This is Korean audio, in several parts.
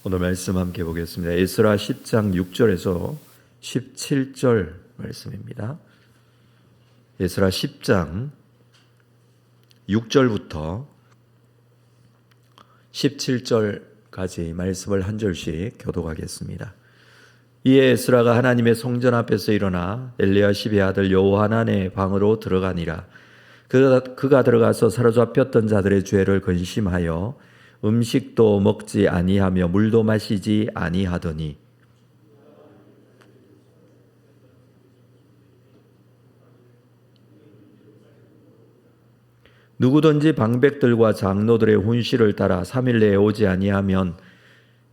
오늘 말씀 함께 보겠습니다. 에스라 10장 6절에서 17절 말씀입니다. 에스라 10장 6절부터 17절까지 말씀을 한 절씩 교독하겠습니다. 이에 에스라가 하나님의 성전 앞에서 일어나 엘리야십의 아들 요하난의 방으로 들어가니라. 그가 들어가서 사로잡혔던 자들의 죄를 근심하여 음식도 먹지 아니하며 물도 마시지 아니하더니 누구든지 방백들과 장로들의 훈시를 따라 3일 내에 오지 아니하면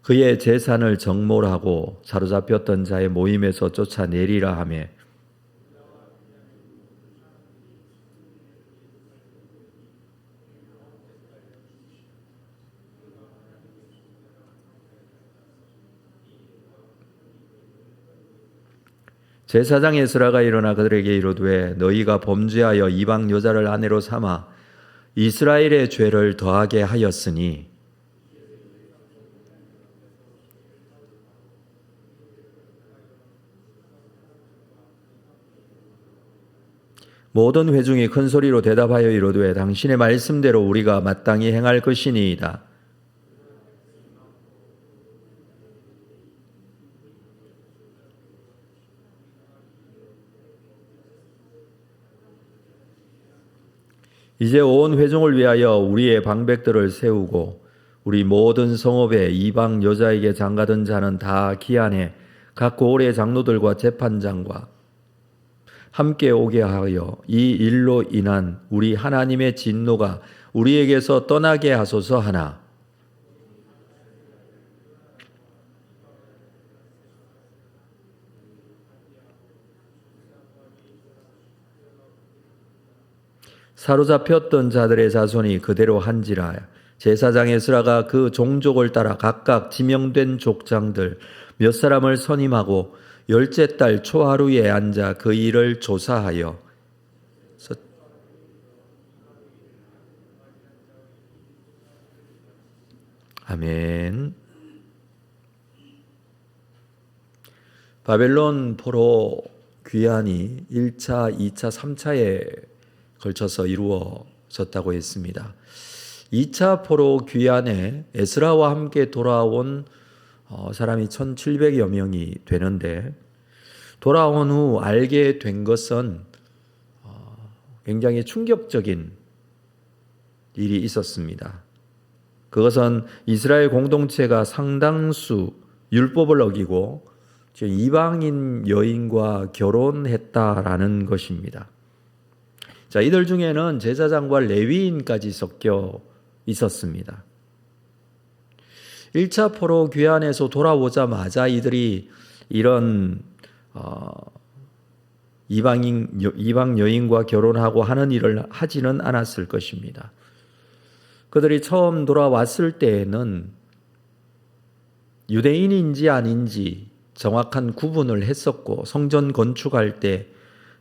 그의 재산을 정몰하고 사로잡혔던 자의 모임에서 쫓아내리라 하며 제사장 에스라가 일어나 그들에게 이르되 너희가 범죄하여 이방 여자를 아내로 삼아 이스라엘의 죄를 더하게 하였으니 모든 회중이 큰 소리로 대답하여 이르되 당신의 말씀대로 우리가 마땅히 행할 것이니이다. 이제 온 회중을 위하여 우리의 방백들을 세우고 우리 모든 성읍에 이방 여자에게 장가든 자는 다 기한에 각 고을의 장로들과 재판장과 함께 오게 하여 이 일로 인한 우리 하나님의 진노가 우리에게서 떠나게 하소서 하나. 사로잡혔던 자들의 자손이 그대로 한지라. 제사장 에스라가 그 종족을 따라 각각 지명된 족장들 몇 사람을 선임하고 10째 달 초하루에 앉아 그 일을 조사하여 아멘. 바벨론 포로 귀환이 1차, 2차, 3차에 걸쳐서 이루어졌다고 했습니다. 2차 포로 귀환에 에스라와 함께 돌아온 사람이 1700여 명이 되는데 돌아온 후 알게 된 것은 굉장히 충격적인 일이 있었습니다. 그것은 이스라엘 공동체가 상당수 율법을 어기고 이방인 여인과 결혼했다라는 것입니다. 자, 이들 중에는 제사장과 레위인까지 섞여 있었습니다. 1차 포로 귀환에서 돌아오자마자 이들이 이런 이방 여인과 결혼하고 하는 일을 하지는 않았을 것입니다. 그들이 처음 돌아왔을 때에는 유대인인지 아닌지 정확한 구분을 했었고 성전 건축할 때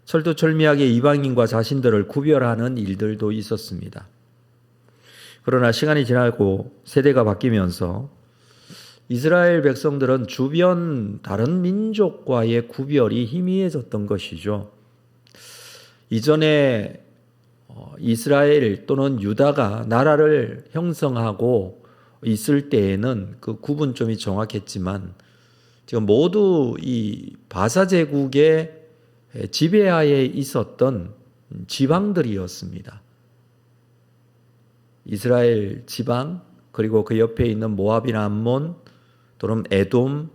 철두철미하게 이방인과 자신들을 구별하는 일들도 있었습니다. 그러나 시간이 지나고 세대가 바뀌면서 이스라엘 백성들은 주변 다른 민족과의 구별이 희미해졌던 것이죠. 이전에 이스라엘 또는 유다가 나라를 형성하고 있을 때에는 그 구분점이 정확했지만 지금 모두 이 바사 제국의 지배하에 있었던 지방들이었습니다. 이스라엘 지방 그리고 그 옆에 있는 모압이나 암몬 또는 에돔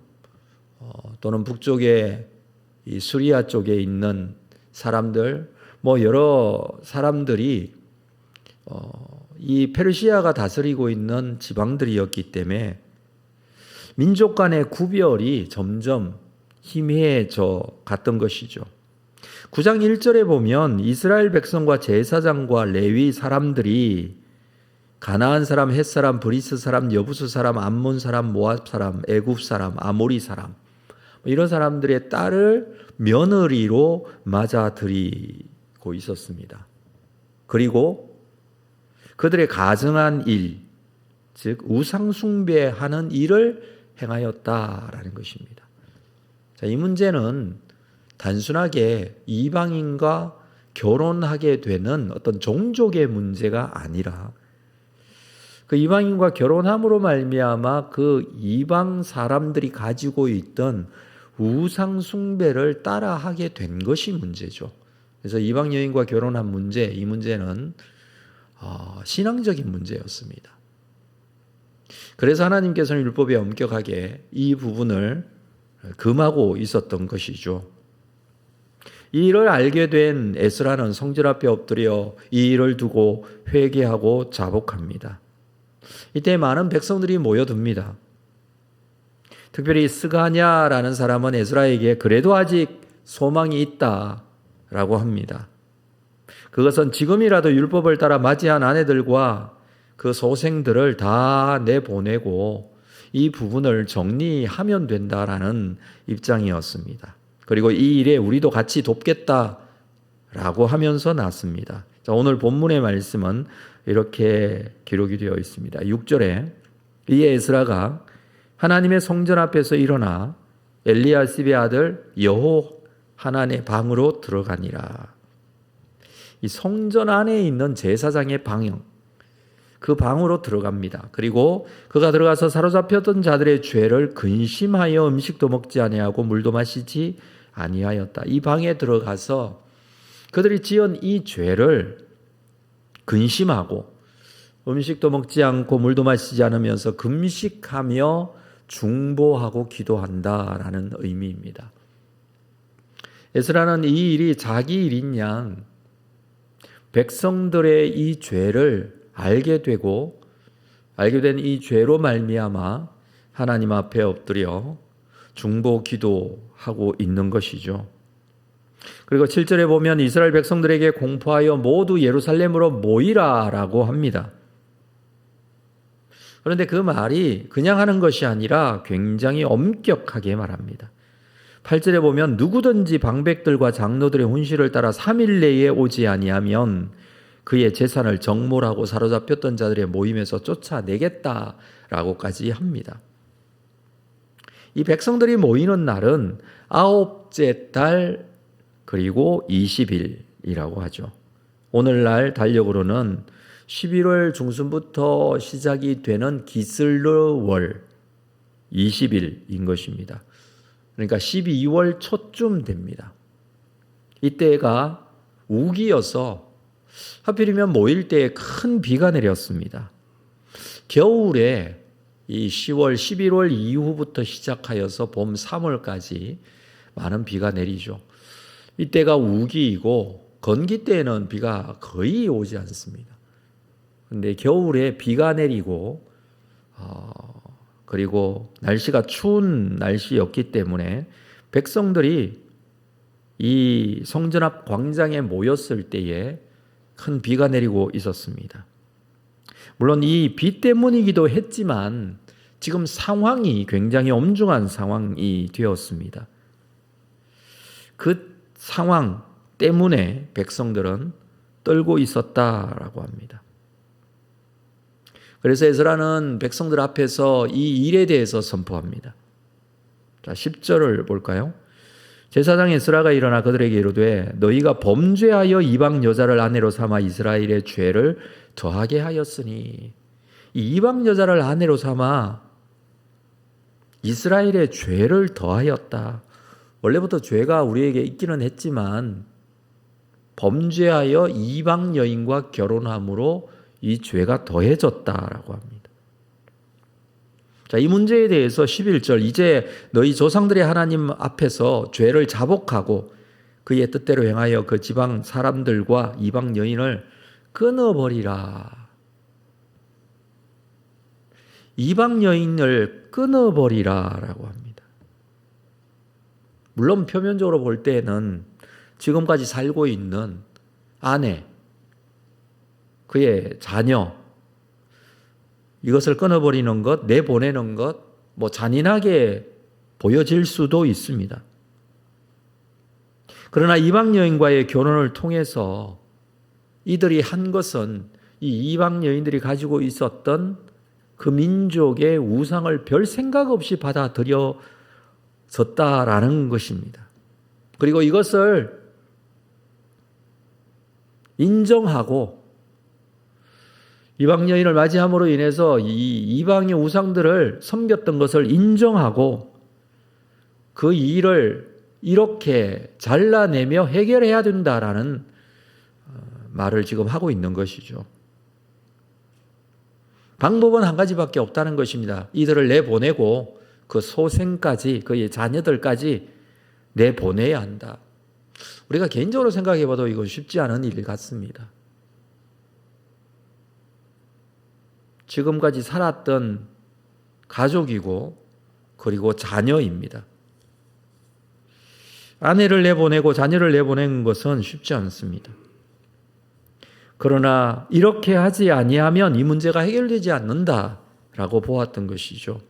또는 북쪽에 이 수리아 쪽에 있는 사람들 여러 사람들이 이 페르시아가 다스리고 있는 지방들이었기 때문에 민족 간의 구별이 점점 희미해져 갔던 것이죠. 9장 1절에 보면 이스라엘 백성과 제사장과 레위 사람들이 가나안 사람, 헷 사람, 브리스 사람, 여부스 사람, 암몬 사람, 모압 사람, 애굽 사람, 아모리 사람 이런 사람들의 딸을 며느리로 맞아들이고 있었습니다. 그리고 그들의 가증한 일, 즉 우상 숭배하는 일을 행하였다라는 것입니다. 자, 이 문제는 단순하게 이방인과 결혼하게 되는 어떤 종족의 문제가 아니라 그 이방인과 결혼함으로 말미암아 그 이방 사람들이 가지고 있던 우상 숭배를 따라하게 된 것이 문제죠. 그래서 이방 여인과 결혼한 문제, 이 문제는 신앙적인 문제였습니다. 그래서 하나님께서는 율법에 엄격하게 이 부분을 금하고 있었던 것이죠. 이 일을 알게 된 에스라는 성전 앞에 엎드려 이 일을 두고 회개하고 자복합니다. 이때 많은 백성들이 모여듭니다. 특별히 스가냐라는 사람은 에스라에게 그래도 아직 소망이 있다라고 합니다. 그것은 지금이라도 율법을 따라 맞이한 아내들과 그 소생들을 다 내보내고 이 부분을 정리하면 된다라는 입장이었습니다. 그리고 이 일에 우리도 같이 돕겠다라고 하면서 났습니다. 자, 오늘 본문의 말씀은 이렇게 기록이 되어 있습니다. 6절에 이에 에스라가 하나님의 성전 앞에서 일어나 엘리야십의 아들 여호하난의 방으로 들어가니라. 이 성전 안에 있는 제사장의 방형, 그 방으로 들어갑니다. 그리고 그가 들어가서 사로잡혔던 자들의 죄를 근심하여 음식도 먹지 아니하고 물도 마시지 아니하였다. 이 방에 들어가서 그들이 지은 이 죄를 근심하고 음식도 먹지 않고 물도 마시지 않으면서 금식하며 중보하고 기도한다라는 의미입니다. 에스라는 이 일이 자기 일인 양 백성들의 이 죄를 알게 된 이 죄로 말미암아 하나님 앞에 엎드려 중보 기도하고 있는 것이죠. 그리고 7절에 보면 이스라엘 백성들에게 공포하여 모두 예루살렘으로 모이라라고 합니다. 그런데 그 말이 그냥 하는 것이 아니라 굉장히 엄격하게 말합니다. 8절에 보면 누구든지 방백들과 장로들의 훈시를 따라 3일 내에 오지 아니하면 그의 재산을 정몰하고 사로잡혔던 자들의 모임에서 쫓아내겠다라고까지 합니다. 이 백성들이 모이는 날은 9째 달 그리고 20일이라고 하죠. 오늘날 달력으로는 11월 중순부터 시작이 되는 기슬르월 20일인 것입니다. 그러니까 12월 초쯤 됩니다. 이때가 우기여서 하필이면 모일 때에 큰 비가 내렸습니다. 겨울에 이 10월, 11월 이후부터 시작하여서 봄 3월까지 많은 비가 내리죠. 이때가 우기이고 건기 때에는 비가 거의 오지 않습니다. 그런데 겨울에 비가 내리고 그리고 날씨가 추운 날씨였기 때문에 백성들이 이 성전 앞 광장에 모였을 때에 큰 비가 내리고 있었습니다. 물론 이 비 때문이기도 했지만 지금 상황이 굉장히 엄중한 상황이 되었습니다. 그 상황 때문에 백성들은 떨고 있었다라고 합니다. 그래서 에스라는 백성들 앞에서 이 일에 대해서 선포합니다. 자, 10절을 볼까요? 제사장 에스라가 일어나 그들에게 이르되 너희가 범죄하여 이방 여자를 아내로 삼아 이스라엘의 죄를 더하게 하였으니 이 이방 여자를 아내로 삼아 이스라엘의 죄를 더하였다. 원래부터 죄가 우리에게 있기는 했지만 범죄하여 이방 여인과 결혼함으로 이 죄가 더해졌다라고 합니다. 자, 이 문제에 대해서 11절 이제 너희 조상들의 하나님 앞에서 죄를 자복하고 그의 뜻대로 행하여 그 지방 사람들과 이방 여인을 끊어버리라. 이방 여인을 끊어버리라라고 합니다. 물론 표면적으로 볼 때는 지금까지 살고 있는 아내, 그의 자녀, 이것을 끊어버리는 것, 내보내는 것, 잔인하게 보여질 수도 있습니다. 그러나 이방 여인과의 결혼을 통해서 이들이 한 것은 이 이방 여인들이 가지고 있었던 그 민족의 우상을 별 생각 없이 받아들여졌다라는 것입니다. 그리고 이것을 인정하고 이방 여인을 맞이함으로 인해서 이 이방의 우상들을 섬겼던 것을 인정하고 그 일을 이렇게 잘라내며 해결해야 된다라는 말을 지금 하고 있는 것이죠. 방법은 한 가지밖에 없다는 것입니다. 이들을 내보내고 그 소생까지, 그의 자녀들까지 내보내야 한다. 우리가 개인적으로 생각해 봐도 이건 쉽지 않은 일 같습니다. 지금까지 살았던 가족이고 그리고 자녀입니다. 아내를 내보내고 자녀를 내보내는 것은 쉽지 않습니다. 그러나 이렇게 하지 아니하면 이 문제가 해결되지 않는다라고 보았던 것이죠.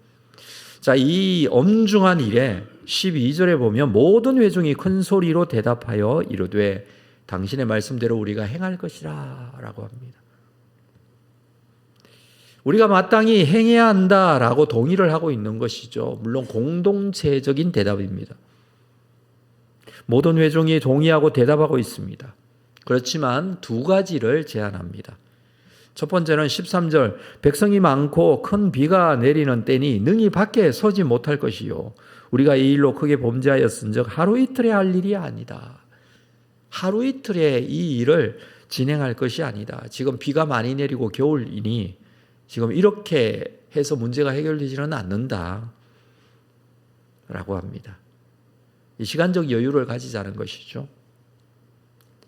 자, 이 엄중한 일에 12절에 보면 모든 회중이 큰 소리로 대답하여 이르되 당신의 말씀대로 우리가 행할 것이라 라고 합니다. 우리가 마땅히 행해야 한다라고 동의를 하고 있는 것이죠. 물론 공동체적인 대답입니다. 모든 회중이 동의하고 대답하고 있습니다. 그렇지만 두 가지를 제안합니다. 첫 번째는 13절 백성이 많고 큰 비가 내리는 때니 능히 밖에 서지 못할 것이요 우리가 이 일로 크게 범죄하였은즉 하루 이틀에 할 일이 아니다. 하루 이틀에 이 일을 진행할 것이 아니다. 지금 비가 많이 내리고 겨울이니 지금 이렇게 해서 문제가 해결되지는 않는다 라고 합니다. 이 시간적 여유를 가지자는 것이죠.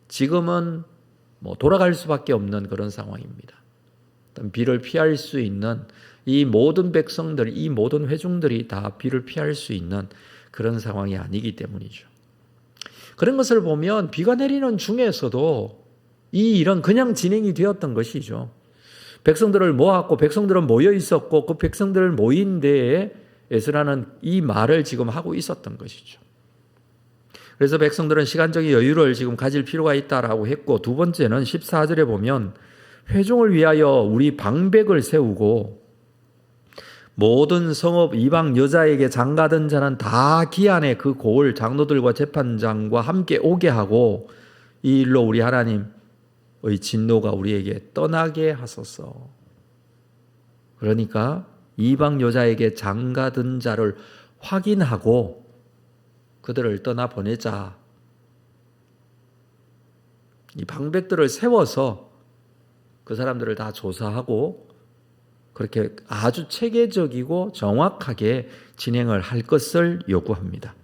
지금은 돌아갈 수밖에 없는 그런 상황입니다. 비를 피할 수 있는 이 모든 백성들, 이 모든 회중들이 다 비를 피할 수 있는 그런 상황이 아니기 때문이죠. 그런 것을 보면 비가 내리는 중에서도 이 일은 그냥 진행이 되었던 것이죠. 백성들을 모았고 백성들은 모여 있었고 그 백성들 모인 데에 에스라는 이 말을 지금 하고 있었던 것이죠. 그래서 백성들은 시간적인 여유를 지금 가질 필요가 있다라고 했고 두 번째는 14절에 보면 회중을 위하여 우리 방백을 세우고 모든 성읍 이방 여자에게 장가든 자는 다 기한에 그 고을 장로들과 재판장과 함께 오게 하고 이 일로 우리 하나님의 진노가 우리에게 떠나게 하소서. 그러니까 이방 여자에게 장가든 자를 확인하고 그들을 떠나보내자. 이 방백들을 세워서 그 사람들을 다 조사하고 그렇게 아주 체계적이고 정확하게 진행을 할 것을 요구합니다.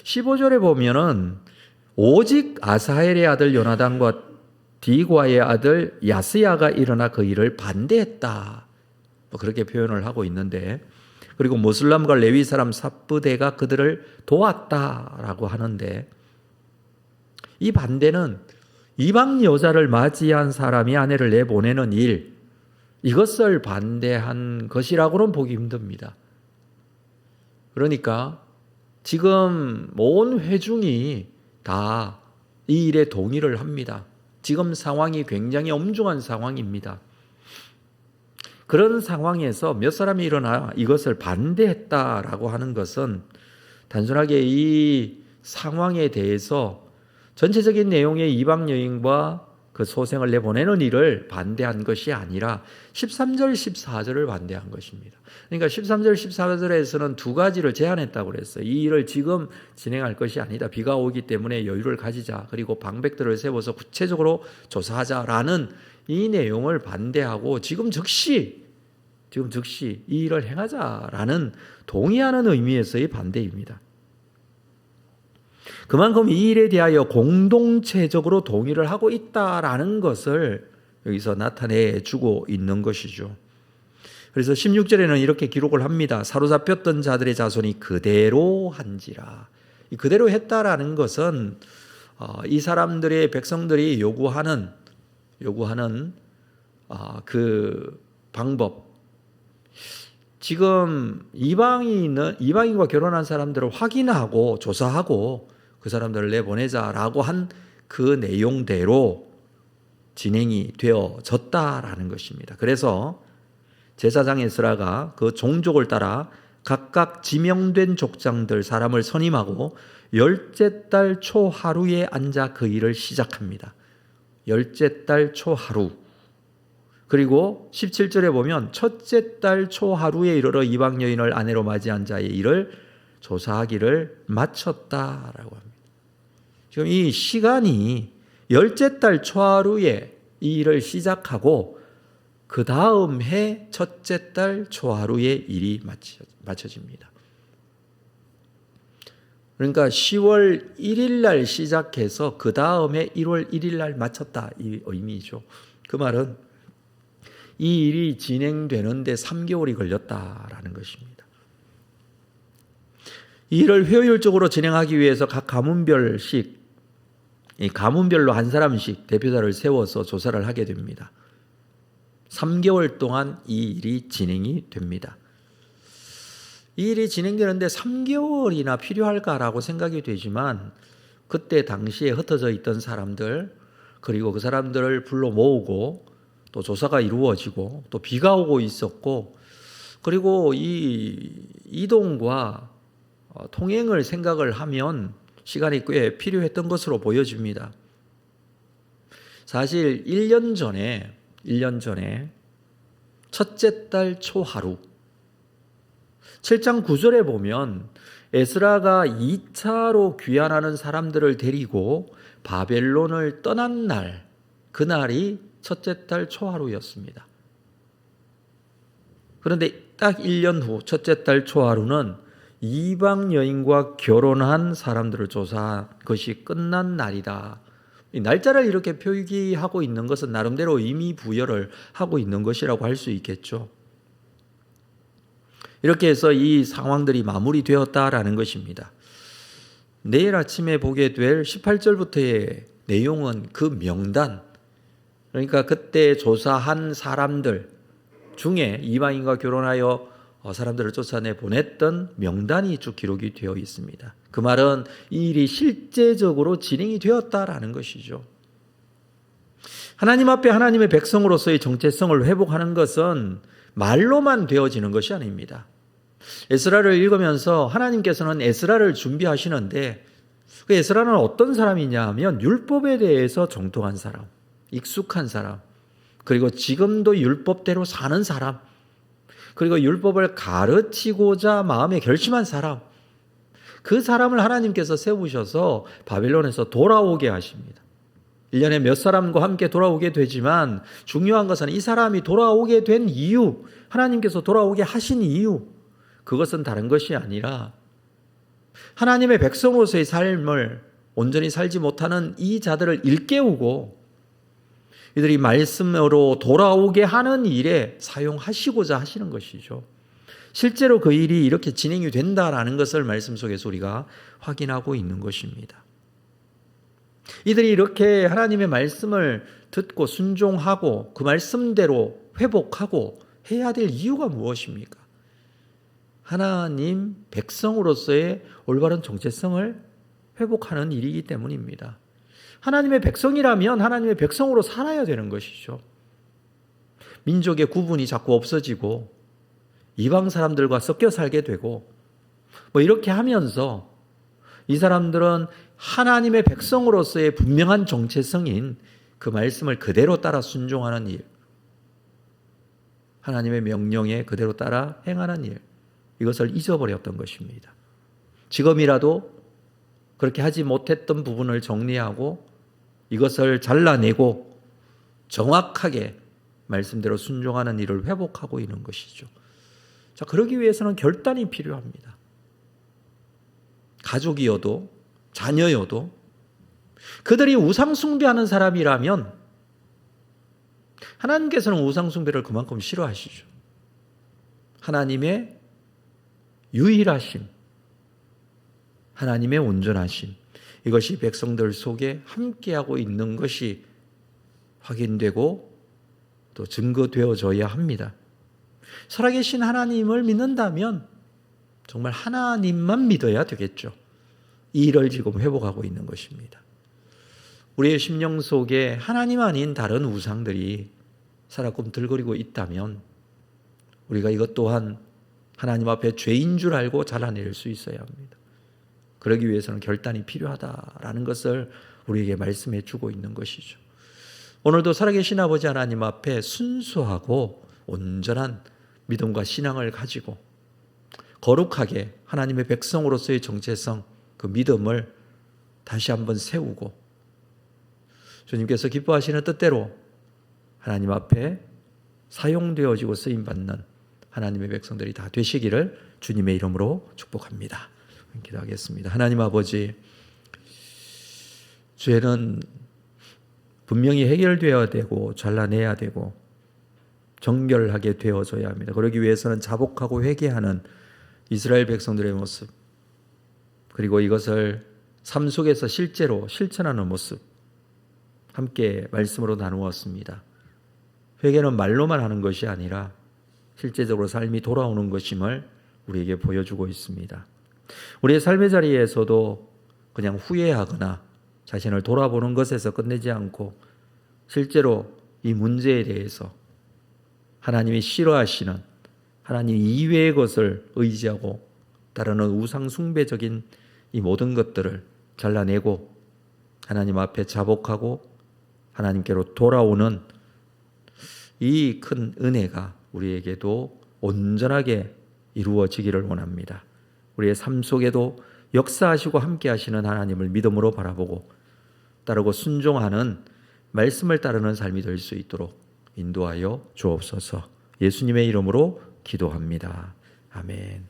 15절에 보면은 오직 아사헬의 아들 요나단과 디과의 아들 야스야가 일어나 그 일을 반대했다. 그렇게 표현을 하고 있는데 그리고 모슬람과 레위 사람 삽부대가 그들을 도왔다라고 하는데 이 반대는 이방 여자를 맞이한 사람이 아내를 내보내는 일 이것을 반대한 것이라고는 보기 힘듭니다. 그러니까 지금 온 회중이 다 이 일에 동의를 합니다. 지금 상황이 굉장히 엄중한 상황입니다. 그런 상황에서 몇 사람이 일어나 이것을 반대했다라고 하는 것은 단순하게 이 상황에 대해서 전체적인 내용의 이방 여인과 그 소생을 내보내는 일을 반대한 것이 아니라 13절, 14절을 반대한 것입니다. 그러니까 13절, 14절에서는 두 가지를 제안했다고 그랬어요. 이 일을 지금 진행할 것이 아니다. 비가 오기 때문에 여유를 가지자. 그리고 방백들을 세워서 구체적으로 조사하자라는 이 내용을 반대하고 지금 즉시 이 일을 행하자라는 동의하는 의미에서의 반대입니다. 그만큼 이 일에 대하여 공동체적으로 동의를 하고 있다라는 것을 여기서 나타내 주고 있는 것이죠. 그래서 16절에는 이렇게 기록을 합니다. 사로잡혔던 자들의 자손이 그대로 한지라. 이 그대로 했다라는 것은 이 사람들의 백성들이 요구하는 그 방법. 지금 이방인과 결혼한 사람들을 확인하고 조사하고 그 사람들을 내보내자라고 한 그 내용대로 진행이 되어졌다라는 것입니다. 그래서 제사장 에스라가 그 종족을 따라 각각 지명된 족장들 사람을 선임하고 열째 달 초하루에 앉아 그 일을 시작합니다. 열째 달 초하루. 그리고 17절에 보면 첫째 달 초하루에 이르러 이방 여인을 아내로 맞이한 자의 일을 조사하기를 마쳤다라고 합니다. 지금 이 시간이 열째 달 초하루에 이 일을 시작하고 그 다음 해 첫째 달 초하루에 일이 마쳐집니다. 그러니까 10월 1일 날 시작해서 그 다음에 1월 1일 날 마쳤다 이 의미죠. 그 말은 이 일이 진행되는데 3개월이 걸렸다라는 것입니다. 이 일을 효율적으로 진행하기 위해서 각 가문별씩 이 가문별로 한 사람씩 대표자를 세워서 조사를 하게 됩니다. 3개월 동안 이 일이 진행이 됩니다. 이 일이 진행되는데 3개월이나 필요할까라고 생각이 되지만 그때 당시에 흩어져 있던 사람들 그리고 그 사람들을 불러 모으고 또 조사가 이루어지고 또 비가 오고 있었고 그리고 이 이동과 통행을 생각을 하면 시간이 꽤 필요했던 것으로 보여집니다. 사실 1년 전에 첫째 달 초하루 7장 9절에 보면 에스라가 2차로 귀환하는 사람들을 데리고 바벨론을 떠난 날 그날이 첫째 달 초하루였습니다. 그런데 딱 1년 후 첫째 달 초하루는 이방 여인과 결혼한 사람들을 조사한 것이 끝난 날이다. 이 날짜를 이렇게 표기하고 있는 것은 나름대로 의미 부여를 하고 있는 것이라고 할 수 있겠죠. 이렇게 해서 이 상황들이 마무리되었다라는 것입니다. 내일 아침에 보게 될 18절부터의 내용은 그 명단, 그러니까 그때 조사한 사람들 중에 이방인과 결혼하여 사람들을 쫓아내 보냈던 명단이 쭉 기록이 되어 있습니다. 그 말은 이 일이 실제적으로 진행이 되었다라는 것이죠. 하나님 앞에 하나님의 백성으로서의 정체성을 회복하는 것은 말로만 되어지는 것이 아닙니다. 에스라를 읽으면서 하나님께서는 에스라를 준비하시는데 그 에스라는 어떤 사람이냐 하면 율법에 대해서 정통한 사람, 익숙한 사람, 그리고 지금도 율법대로 사는 사람, 그리고 율법을 가르치고자 마음에 결심한 사람, 그 사람을 하나님께서 세우셔서 바벨론에서 돌아오게 하십니다. 1년에 몇 사람과 함께 돌아오게 되지만 중요한 것은 이 사람이 돌아오게 된 이유, 하나님께서 돌아오게 하신 이유, 그것은 다른 것이 아니라 하나님의 백성으로서의 삶을 온전히 살지 못하는 이 자들을 일깨우고 이들이 말씀으로 돌아오게 하는 일에 사용하시고자 하시는 것이죠. 실제로 그 일이 이렇게 진행이 된다라는 것을 말씀 속에서 우리가 확인하고 있는 것입니다. 이들이 이렇게 하나님의 말씀을 듣고 순종하고 그 말씀대로 회복하고 해야 될 이유가 무엇입니까? 하나님 백성으로서의 올바른 정체성을 회복하는 일이기 때문입니다. 하나님의 백성이라면 하나님의 백성으로 살아야 되는 것이죠. 민족의 구분이 자꾸 없어지고 이방 사람들과 섞여 살게 되고 이렇게 하면서 이 사람들은 하나님의 백성으로서의 분명한 정체성인 그 말씀을 그대로 따라 순종하는 일, 하나님의 명령에 그대로 따라 행하는 일, 이것을 잊어버렸던 것입니다. 지금이라도 그렇게 하지 못했던 부분을 정리하고 이것을 잘라내고 정확하게 말씀대로 순종하는 일을 회복하고 있는 것이죠. 자, 그러기 위해서는 결단이 필요합니다. 가족이어도 자녀여도 그들이 우상 숭배하는 사람이라면 하나님께서는 우상 숭배를 그만큼 싫어하시죠. 하나님의 유일하심, 하나님의 온전하심, 이것이 백성들 속에 함께하고 있는 것이 확인되고 또 증거되어져야 합니다. 살아계신 하나님을 믿는다면 정말 하나님만 믿어야 되겠죠. 이 일을 지금 회복하고 있는 것입니다. 우리의 심령 속에 하나님 아닌 다른 우상들이 살아 꿈틀거리고 있다면 우리가 이것 또한 하나님 앞에 죄인 줄 알고 잘라낼 수 있어야 합니다. 그러기 위해서는 결단이 필요하다라는 것을 우리에게 말씀해 주고 있는 것이죠. 오늘도 살아계신 아버지 하나님 앞에 순수하고 온전한 믿음과 신앙을 가지고 거룩하게 하나님의 백성으로서의 정체성, 그 믿음을 다시 한번 세우고 주님께서 기뻐하시는 뜻대로 하나님 앞에 사용되어지고 쓰임받는 하나님의 백성들이 다 되시기를 주님의 이름으로 축복합니다. 기도하겠습니다. 하나님 아버지, 죄는 분명히 해결되어야 되고 잘라내야 되고 정결하게 되어져야 합니다. 그러기 위해서는 자복하고 회개하는 이스라엘 백성들의 모습, 그리고 이것을 삶 속에서 실제로 실천하는 모습 함께 말씀으로 나누었습니다. 회개는 말로만 하는 것이 아니라 실제적으로 삶이 돌아오는 것임을 우리에게 보여주고 있습니다. 우리의 삶의 자리에서도 그냥 후회하거나 자신을 돌아보는 것에서 끝내지 않고 실제로 이 문제에 대해서 하나님이 싫어하시는 하나님 이외의 것을 의지하고 따르는 우상 숭배적인 이 모든 것들을 잘라내고 하나님 앞에 자복하고 하나님께로 돌아오는 이 큰 은혜가 우리에게도 온전하게 이루어지기를 원합니다. 우리의 삶 속에도 역사하시고 함께 하시는 하나님을 믿음으로 바라보고 따르고 순종하는 말씀을 따르는 삶이 될 수 있도록 인도하여 주옵소서. 예수님의 이름으로 기도합니다. 아멘.